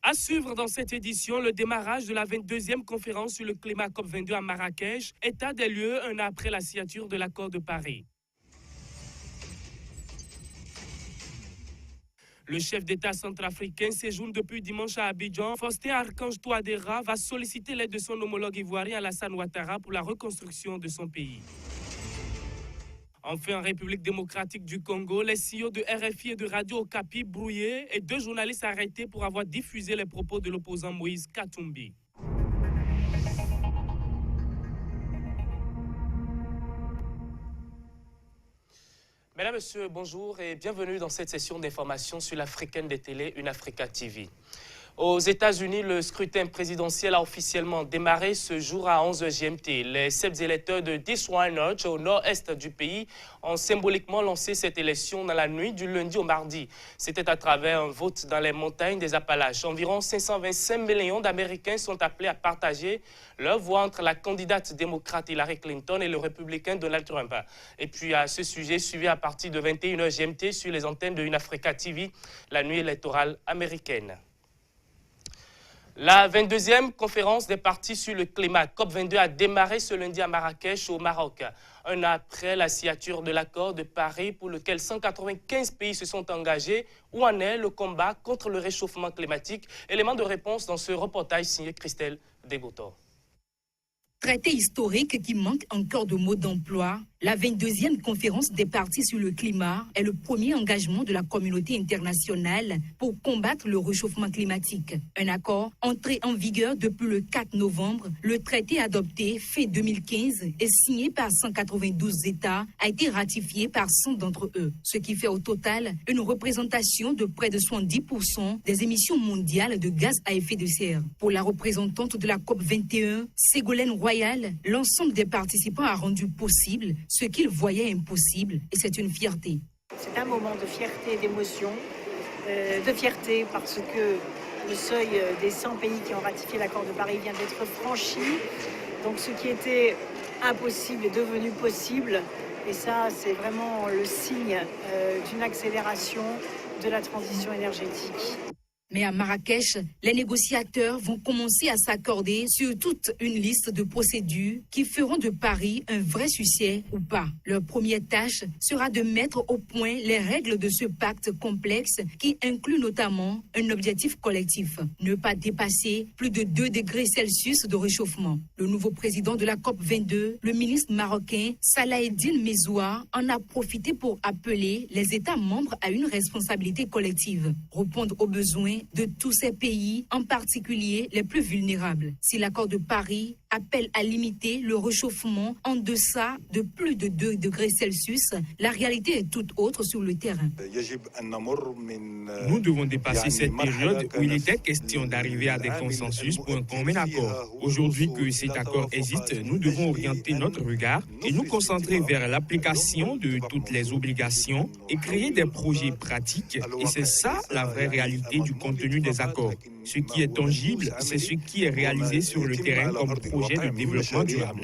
À suivre dans cette édition, le démarrage de la 22e conférence sur le climat COP22 à Marrakech, état des lieux un an après la signature de l'accord de Paris. Le chef d'État centrafricain séjourne depuis dimanche à Abidjan. Faustin Archange Touadéra va solliciter l'aide de son homologue ivoirien Alassane Ouattara pour la reconstruction de son pays. Enfin, en République démocratique du Congo, les CEO de RFI et de Radio Okapi brouillés et 2 journalistes arrêtés pour avoir diffusé les propos de l'opposant Moïse Katumbi. Mesdames, Messieurs, bonjour et bienvenue dans cette session d'information sur l'africaine des télés, Une Africa TV. Aux États-Unis, le scrutin présidentiel a officiellement démarré ce jour à 11h GMT. Les 7 électeurs de Dissouan Notch, au nord-est du pays, ont symboliquement lancé cette élection dans la nuit du lundi au mardi. C'était à travers un vote dans les montagnes des Appalaches. Environ 525 millions d'Américains sont appelés à partager leur voix entre la candidate démocrate Hillary Clinton et le républicain Donald Trump. Et puis à ce sujet, suivi à partir de 21h GMT sur les antennes de Une Africa TV, la nuit électorale américaine. La 22e conférence des partis sur le climat COP22 a démarré ce lundi à Marrakech, au Maroc. Un an après la signature de l'accord de Paris pour lequel 195 pays se sont engagés. Où en est le combat contre le réchauffement climatique? Élément de réponse dans ce reportage signé Christelle Degotor. Traité historique qui manque encore de mots d'emploi, la 22e conférence des partis sur le climat est le premier engagement de la communauté internationale pour combattre le réchauffement climatique. Un accord entré en vigueur depuis le 4 novembre, le traité adopté fin 2015 et signé par 192 États a été ratifié par 100 d'entre eux, ce qui fait au total une représentation de près de 70% des émissions mondiales de gaz à effet de serre. Pour la représentante de la COP21, Ségolène Royal, l'ensemble des participants a rendu possible ce qu'ils voyaient impossible, et c'est une fierté. C'est un moment de fierté et d'émotion, de fierté parce que le seuil des 100 pays qui ont ratifié l'accord de Paris vient d'être franchi. Donc ce qui était impossible est devenu possible, et ça c'est vraiment le signe d'une accélération de la transition énergétique. Mais à Marrakech, les négociateurs vont commencer à s'accorder sur toute une liste de procédures qui feront de Paris un vrai succès ou pas. Leur première tâche sera de mettre au point les règles de ce pacte complexe qui inclut notamment un objectif collectif, ne pas dépasser plus de 2 degrés Celsius de réchauffement. Le nouveau président de la COP22, le ministre marocain Salah Eddine Messoua, en a profité pour appeler les États membres à une responsabilité collective, répondre aux besoins de tous ces pays, en particulier les plus vulnérables. Si l'accord de Paris appelle à limiter le réchauffement en deçà de plus de 2 degrés Celsius, la réalité est toute autre sur le terrain. Nous devons dépasser cette période où il était question d'arriver à des consensus pour un commun accord. Aujourd'hui que cet accord existe, nous devons orienter notre regard et nous concentrer vers l'application de toutes les obligations et créer des projets pratiques. Et c'est ça la vraie réalité du contenu des accords. Ce qui est tangible, c'est ce qui est réalisé sur le terrain comme projet de développement durable.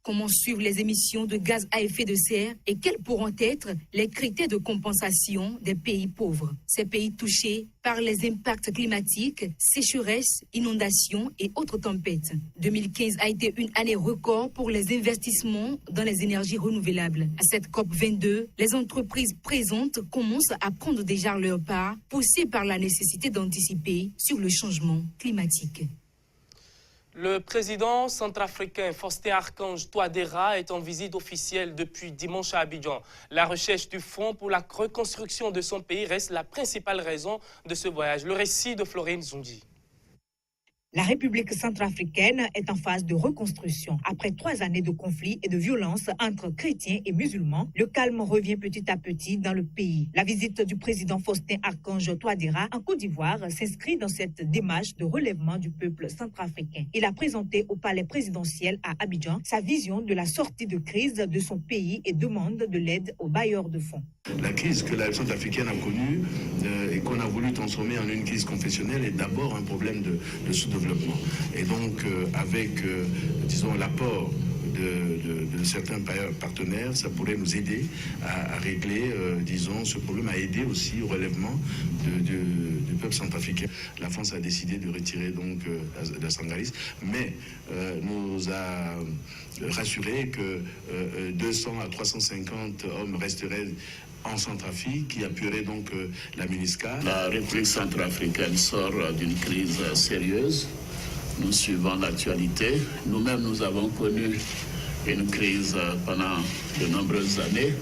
Comment suivre les émissions de gaz à effet de serre et quels pourront être les critères de compensation des pays pauvres, ces pays touchés par les impacts climatiques, sécheresses, inondations et autres tempêtes. 2015 a été une année record pour les investissements dans les énergies renouvelables. À cette COP22, les entreprises présentes commencent à prendre déjà leur part, poussées par la nécessité d'anticiper sur le changement climatique. Le président centrafricain Faustin Archange Touadéra est en visite officielle depuis dimanche à Abidjan. La recherche du fonds pour la reconstruction de son pays reste la principale raison de ce voyage. Le récit de Florine Zunji. La République centrafricaine est en phase de reconstruction. Après 3 années de conflits et de violences entre chrétiens et musulmans, le calme revient petit à petit dans le pays. La visite du président Faustin Archange Touadéra en Côte d'Ivoire s'inscrit dans cette démarche de relèvement du peuple centrafricain. Il a présenté au palais présidentiel à Abidjan sa vision de la sortie de crise de son pays et demande de l'aide aux bailleurs de fonds. La crise que la centrafricaine a connue et qu'on a voulu transformer en une crise confessionnelle est d'abord un problème de sous-développement. Et donc, avec, disons, l'apport de certains partenaires, ça pourrait nous aider à régler, disons, ce problème, à aider aussi au relèvement du peuple centrafricain. La France a décidé de retirer donc la Sangaris, mais nous a rassuré que 200 à 350 hommes resteraient en Centrafrique, qui appuierait donc la MINUSCA. La République centrafricaine sort d'une crise sérieuse. Nous suivons l'actualité. Nous-mêmes, nous avons connu une crise pendant de nombreuses années.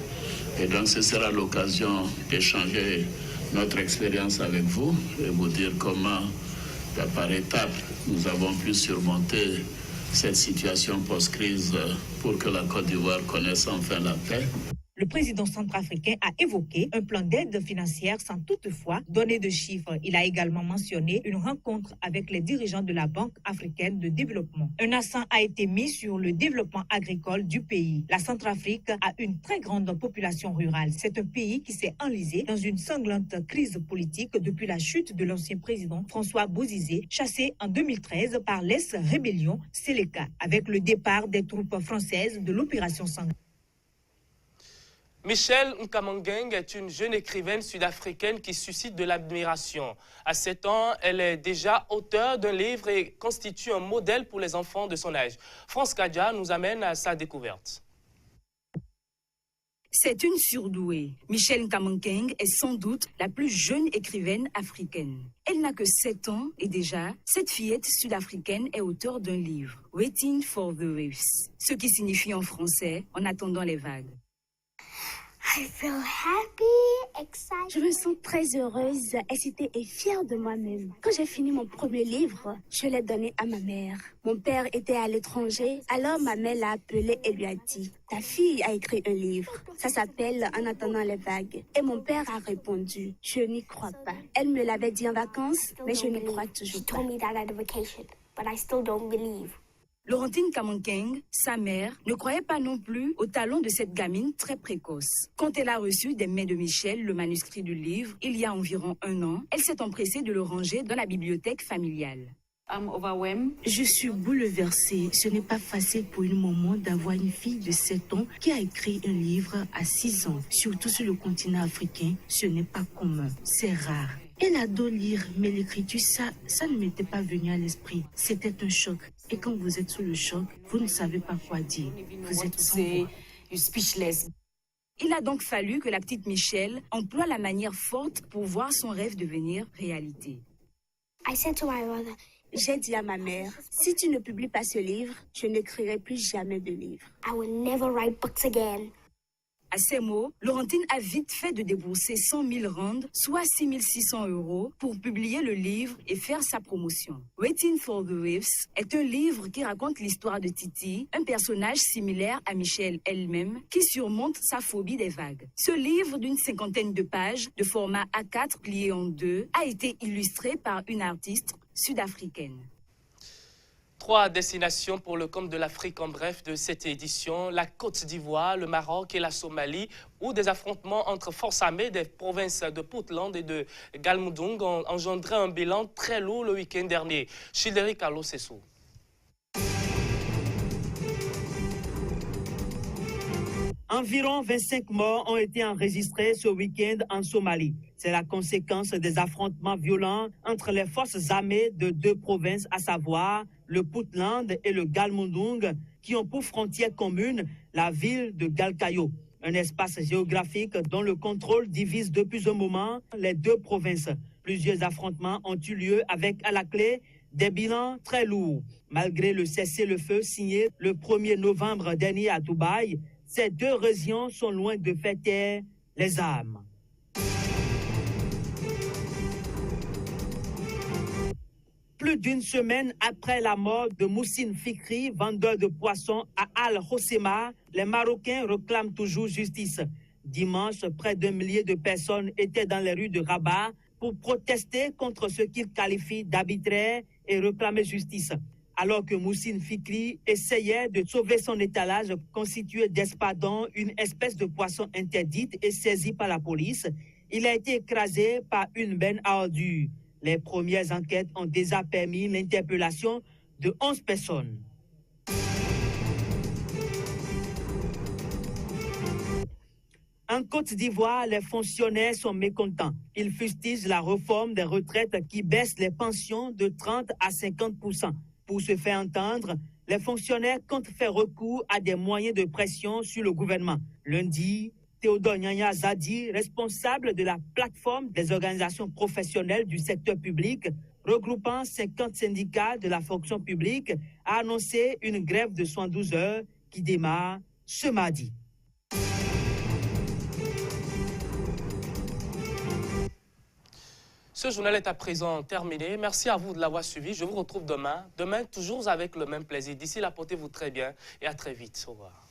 Et donc, ce sera l'occasion d'échanger notre expérience avec vous et vous dire comment, par étapes, nous avons pu surmonter cette situation post-crise pour que la Côte d'Ivoire connaisse enfin la paix. Le président centrafricain a évoqué un plan d'aide financière sans toutefois donner de chiffres. Il a également mentionné une rencontre avec les dirigeants de la Banque africaine de développement. Un accent a été mis sur le développement agricole du pays. La Centrafrique a une très grande population rurale. C'est un pays qui s'est enlisé dans une sanglante crise politique depuis la chute de l'ancien président François Bozizé, chassé en 2013 par l'ex-rébellion Séléka, avec le départ des troupes françaises de l'opération Sangaris. Michelle Nkamangeng est une jeune écrivaine sud-africaine qui suscite de l'admiration. À 7 ans, elle est déjà auteure d'un livre et constitue un modèle pour les enfants de son âge. France Kadja nous amène à sa découverte. C'est une surdouée. Michelle Nkamangeng est sans doute la plus jeune écrivaine africaine. Elle n'a que 7 ans et déjà, cette fillette sud-africaine est auteure d'un livre, Waiting for the Waves, ce qui signifie en français « En attendant les vagues ». I feel happy, excited. Je me sens très heureuse, excitée et fière de moi-même. Quand j'ai fini mon premier livre, je l'ai donné à ma mère. Mon père était à l'étranger, alors ma mère l'a appelé et lui a dit « Ta fille a écrit un livre, ça s'appelle En attendant les vagues ». Et mon père a répondu « Je n'y crois pas ». Elle me l'avait dit en vacances, mais je n'y crois toujours pas. Laurentine Kamangeng, sa mère, ne croyait pas non plus au talent de cette gamine très précoce. Quand elle a reçu des mains de Michel le manuscrit du livre, il y a environ 1 an, elle s'est empressée de le ranger dans la bibliothèque familiale. Je suis bouleversée. Ce n'est pas facile pour une maman d'avoir une fille de 7 ans qui a écrit un livre à 6 ans. Surtout sur le continent africain, ce n'est pas commun. C'est rare. Elle adore lire, mais l'écriture, ça ne m'était pas venu à l'esprit. C'était un choc. Et quand vous êtes sous le choc, vous ne savez pas quoi dire. Vous êtes sans voix. Il a donc fallu que la petite Michelle emploie la manière forte pour voir son rêve devenir réalité. J'ai dit à ma mère, si tu ne publies pas ce livre, je n'écrirai plus jamais de livre. I will never write books again. À ces mots, Laurentine a vite fait de débourser 100 000 rands, soit 6 600 €, pour publier le livre et faire sa promotion. Waiting for the Waves est un livre qui raconte l'histoire de Titi, un personnage similaire à Michelle elle-même, qui surmonte sa phobie des vagues. Ce livre d'une 50aine de pages, de format A4 plié en 2, a été illustré par une artiste sud-africaine. 3 destinations pour le compte de l'Afrique en bref de cette édition, la Côte d'Ivoire, le Maroc et la Somalie, où des affrontements entre forces armées des provinces de Puntland et de Galmudug ont engendré un bilan très lourd le week-end dernier. Childéric Carlos Sessou. Environ 25 morts ont été enregistrés ce week-end en Somalie. C'est la conséquence des affrontements violents entre les forces armées de 2 provinces, à savoir le Puntland et le Galmudug, qui ont pour frontière commune la ville de Galkayo, un espace géographique dont le contrôle divise depuis un moment les 2 provinces. Plusieurs affrontements ont eu lieu avec à la clé des bilans très lourds. Malgré le cessez-le-feu signé le 1er novembre dernier à Dubaï, ces 2 régions sont loin de faire taire les armes. Plus d'une semaine après la mort de Moussine Fikri, vendeur de poissons à Al-Hoceima, les Marocains réclament toujours justice. Dimanche, près d'1 millier de personnes étaient dans les rues de Rabat pour protester contre ce qu'ils qualifient d'arbitraire et réclamer justice. Alors que Moussine Fikri essayait de sauver son étalage constitué d'espadons, une espèce de poisson interdite et saisi par la police, il a été écrasé par une benne à ordures. Les premières enquêtes ont déjà permis l'interpellation de 11 personnes. En Côte d'Ivoire, les fonctionnaires sont mécontents. Ils fustigent la réforme des retraites qui baisse les pensions de 30 à 50%. Pour se faire entendre, les fonctionnaires comptent faire recours à des moyens de pression sur le gouvernement. Lundi, Théodore Nyanya Zadi, responsable de la plateforme des organisations professionnelles du secteur public, regroupant 50 syndicats de la fonction publique, a annoncé une grève de 112 heures qui démarre ce mardi. Ce journal est à présent terminé. Merci à vous de l'avoir suivi. Je vous retrouve demain. Demain, toujours avec le même plaisir. D'ici là, portez-vous très bien et à très vite. Au revoir.